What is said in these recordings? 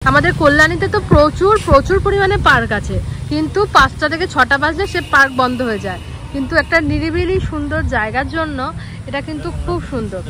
আমাদের কল্যাণীতে তো প্রচুর প্রচুর পরিমাণে পার্ক আছে, কিন্তু 5টা থেকে 6টা বাজলে সে পার্ক বন্ধ হয়ে যায়। কিন্তু একটা নিরিবিলি সুন্দর জায়গার জন্য এটা কিন্তু খুব সুন্দর।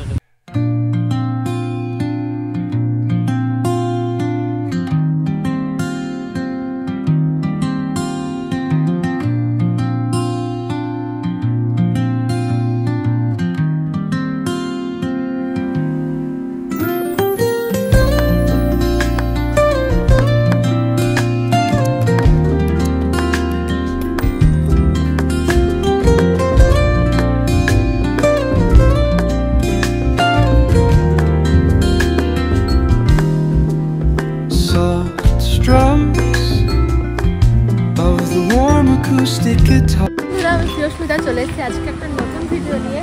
আমি প্রিয়স্মিতা চলে এসেছি আজকে একটা নতুন ভিডিও নিয়ে।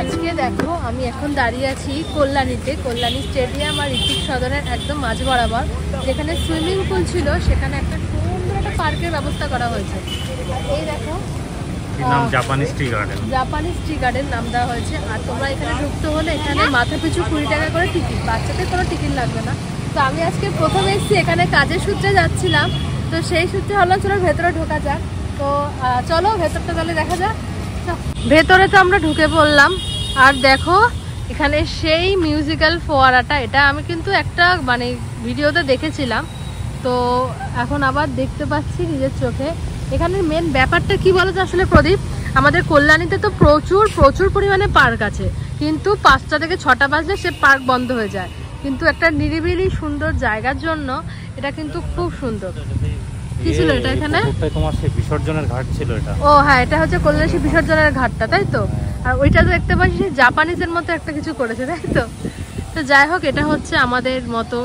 আজকে দেখো আমি এখন দাঁড়িয়ে আছি কল্যাণীতে, কল্যাণী স্টেডিয়াম আর ঋত্বিক সদনের একদম মাঝ বরাবর, যেখানে সুইমিং পুল ছিল সেখানে একটা সুন্দর একটা পার্কের ব্যবস্থা করা হয়েছে। এই দেখো জাপানিজ টি গার্ডেন নাম দেওয়া হয়েছে। আর তোমরা এখানে ঢুকতে হলে এখানে মাথা পিছু 20 টাকা করে টিকিট, বাচ্চাদের কোনো টিকিট লাগবে না। তো আমি আজকে প্রথম এসেছি, এখানে কাজের সূত্রে যাচ্ছিলাম, তো সেই সূত্রে হলো চলো ভেতরে ঢোকা যাক। তো চলো ভেতরটা তাহলে দেখা যাক। ভেতরে তো আমরা ঢুকে পড়লাম, আর দেখো এখানে সেই মিউজিক্যাল ফোয়ারাটা, এটা আমি কিন্তু একটা মানে ভিডিওতে দেখেছিলাম, তো এখন আবার দেখতে পাচ্ছি নিজের চোখে। এখানের মেন ব্যাপারটা কি বলো তো আসলে প্রদীপ, আমাদের কল্যাণীতে তো প্রচুর প্রচুর পরিমাণে পার্ক আছে, কিন্তু 5টা থেকে 6টা বাজলে সে পার্ক বন্ধ হয়ে যায়। কিন্তু একটা নিরিবিলি সুন্দর জায়গার জন্য এটা কিন্তু খুব সুন্দর। কি ছিল এটা? এখানে তোমার সেই বিসর্জনের ঘাট ছিল এটা। ও হ্যাঁ, এটা হচ্ছে কল্যাণী বিসর্জনের ঘাটটা, তাই তো। আর ওইটা তো দেখতে পাচ্ছি জাপানিজের মতো একটা কিছু করেছে, তাই তো। তো যাই হোক, এটা হচ্ছে আমাদের মতো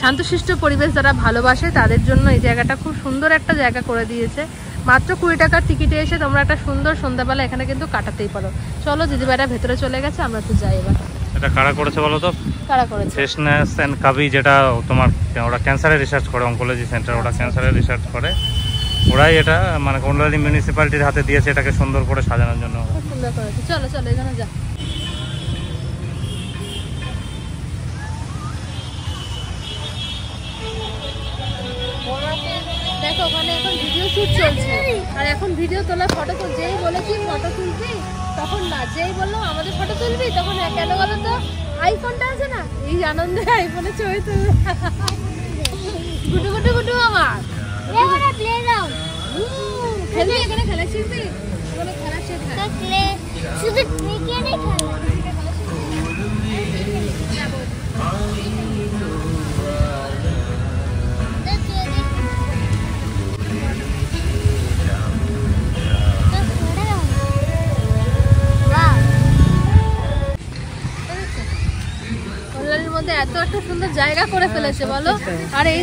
শান্তশিষ্ট পরিবেশ যারা ভালোবাসে তাদের জন্য এই জায়গাটা খুব সুন্দর একটা জায়গা করে দিয়েছে। মাত্র 20 টাকার টিকিটে এসে তোমরা একটা সুন্দর সন্ধ্যাবেলা এখানে কিন্তু কাটাতেই পারো। চলো দিদিভাইরা ভেতরে চলে গেছে, আমরা তো যাই এবার। এটা কারা করেছে বলো তো? কারা করেছে? ফ্রেশনেস এন্ড কাবি, যেটা তোমার ওরা ক্যান্সারের রিসার্চ করে, অঙ্কোলজি সেন্টার, ওরা ক্যান্সারের রিসার্চ করে, ওরাই এটা মানে কল্যাণী মিউনিসিপ্যালিটির হাতে দিয়েছে এটাকে সুন্দর করে সাজানোর জন্য। সুন্দর করেছে। চলো চলো এখানে যা। দেখো ওখানে এখন ভিডিও শুট চলছে, আর এখন ভিডিও তোলা ফটো তো যেই বলেছি ফটো তুলবি তখন না, যেই বললাম আমাদের ফটো তুলবি তখন কেন বলো তো, আইফোনটা আছে না, এই আনন্দে আইফোনে ছবি তুলবে। গুটু গুটু গুটু আমার খেলবি, এখানে খেলা শিখবি, ওখানে খেলা শেখা শুধু ক্রিকেটই খেলা। এত একটা সুন্দর জায়গা করে ফেলেছে বলো। আর এই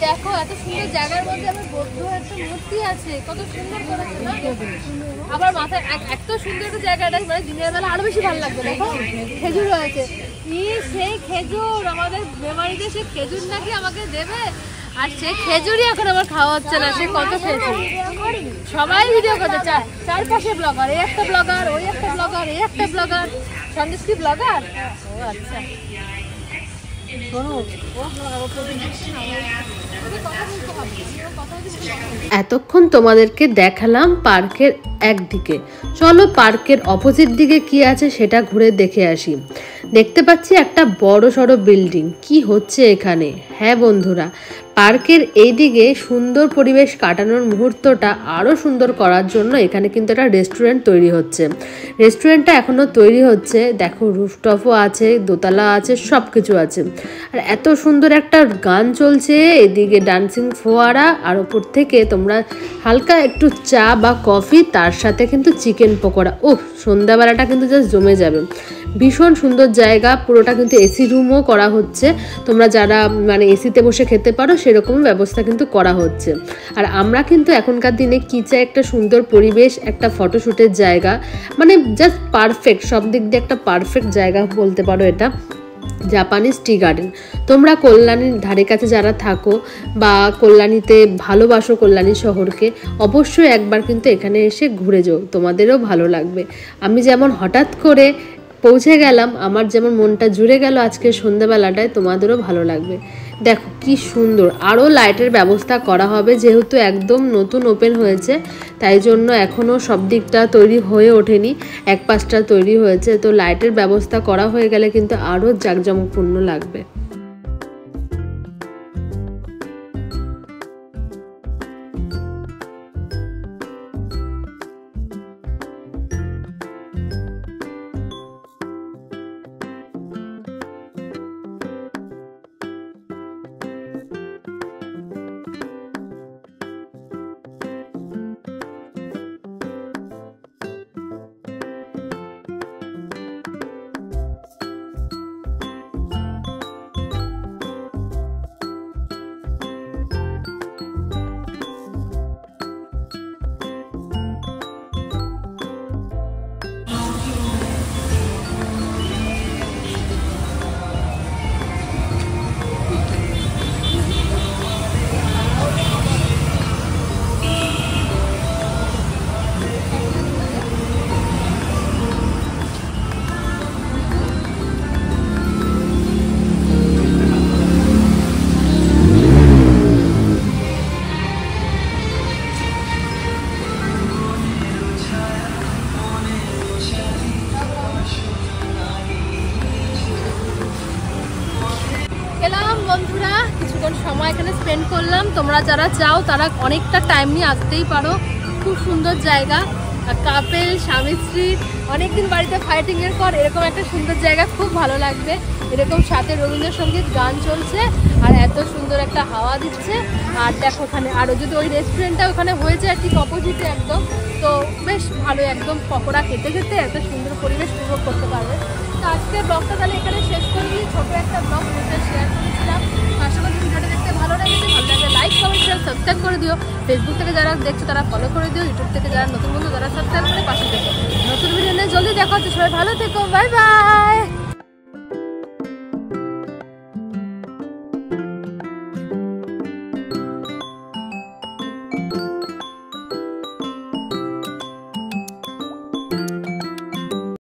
দেখো এত সুন্দর জায়গার মধ্যে আমার বৌদ্ধ একটা মূর্তি আছে, কত সুন্দর করেছে না। আবার মাথায় এত সুন্দর একটা জায়গাটা, মানে দিনের বেলা আরো বেশি ভালো লাগবে। দেখো খেজুর হয়েছে, সেই খেজুর আমাদের মেমারিতে, সে খেজুর নাকি আমাকে দেবে, আর সে খেজুরই এখন আমার খাওয়া হচ্ছে না। সে কত খেয়েছে, সবাই ভিডিও করতে চায়, চারপাশে ব্লগার, এই একটা ব্লগার, ওই একটা ব্লগার, এই একটা ব্লগার, সন্দেশকি ব্লগার। ও আচ্ছা, এতক্ষণ তোমাদেরকে দেখালাম পার্কের একদিকে, চলো পার্কের অপোজিট দিকে কি আছে সেটা ঘুরে দেখে আসি। দেখতে পাচ্ছি একটা বড় সড়ো বিল্ডিং, কি হচ্ছে এখানে। হ্যাঁ বন্ধুরা, পার্কের এই দিকে সুন্দর পরিবেশ কাটানোর মুহূর্তটা আরও সুন্দর করার জন্য এখানে কিন্তু একটা রেস্টুরেন্ট তৈরি হচ্ছে। রেস্টুরেন্টটা এখনও তৈরি হচ্ছে, দেখো রুফটপও আছে, দোতলা আছে, সব কিছু আছে। আর এত সুন্দর একটা গান চলছে, এদিকে ডান্সিং ফোয়ারা, আর ওপর থেকে তোমরা হালকা একটু চা বা কফি, তার সাথে কিন্তু চিকেন পকোড়া। ওহ, সন্ধ্যাবেলাটা কিন্তু জাস্ট জমে যাবে। ভীষণ সুন্দর জায়গা, পুরোটা কিন্তু এসি রুমও করা হচ্ছে, তোমরা যারা মানে এসিতে বসে খেতে পারো সেরকম ব্যবস্থা কিন্তু করা হচ্ছে। আর আমরা কিন্তু এখনকার দিনে কি চাই, একটা সুন্দর পরিবেশ, একটা ফটোশ্যুটের জায়গা, মানে জাস্ট পারফেক্ট, সব দিক দিয়ে একটা পারফেক্ট জায়গা বলতে পারো এটা জাপানিজ টি গার্ডেন। তোমরা কল্যাণীর ধারে কাছে যারা থাকো বা কল্যাণীতে ভালোবাসো কল্যাণী শহরকে, অবশ্যই একবার কিন্তু এখানে এসে ঘুরে যাও, তোমাদেরও ভালো লাগবে। আমি যেমন হঠাৎ করে পৌঁছে গেলাম, আমার যেমন মনটা জুড়ে গেল আজকে সন্ধ্যাবেলাটায়, তোমাদেরও ভালো লাগবে। দেখো কি সুন্দর, আরও লাইটের ব্যবস্থা করা হবে, যেহেতু একদম নতুন ওপেন হয়েছে তাই জন্য এখনও সব দিকটা তৈরি হয়ে ওঠেনি, এক পাশটা তৈরি হয়েছে। তো লাইটের ব্যবস্থা করা হয়ে গেলে কিন্তু আরও জাঁকজমকপূর্ণ লাগবে। বন্ধুরা কিছুক্ষণ সময় এখানে স্পেন্ড করলাম, তোমরা যারা চাও তারা অনেকটা টাইম নিয়ে আসতেই পারো, খুব সুন্দর জায়গা। কাপেল স্বামী স্ত্রী অনেকদিন বাড়িতে ফাইটিং এর পর এরকম একটা সুন্দর জায়গা খুব ভালো লাগবে। এরকম সাথে রবীন্দ্রসঙ্গীত গান চলছে আর এত সুন্দর একটা হাওয়া দিচ্ছে। আর দেখো ওখানে আরও যদি ওই রেস্টুরেন্টটা ওখানে হয়েছে আর ঠিক অপোজিটে একদম, তো বেশ ভালো, একদম পকোড়া খেতে খেতে এত সুন্দর পরিবেশ উপভোগ করতে পারবে। তো আজকে ব্লগটা তাহলে এখানে শেষ করি, ছোটো একটা ব্লগ শেয়ার করেছিলাম। আশা করি ভিডিওটা দেখতে ভালো লাগছে, ভালো লাগলে লাইক কমেন্ট শেয়ার সাবস্ক্রাইব করে দিও। ফেসবুক থেকে যারা দেখছো তারা ফলো করে দিও, ইউটিউব থেকে যারা নতুন বন্ধু তারা সাবস্ক্রাইব করে পাশে দেখো। নতুন ভিডিও নিয়ে জলদি দেখা হচ্ছে, সবাই ভালো থেকো, বাই বাই।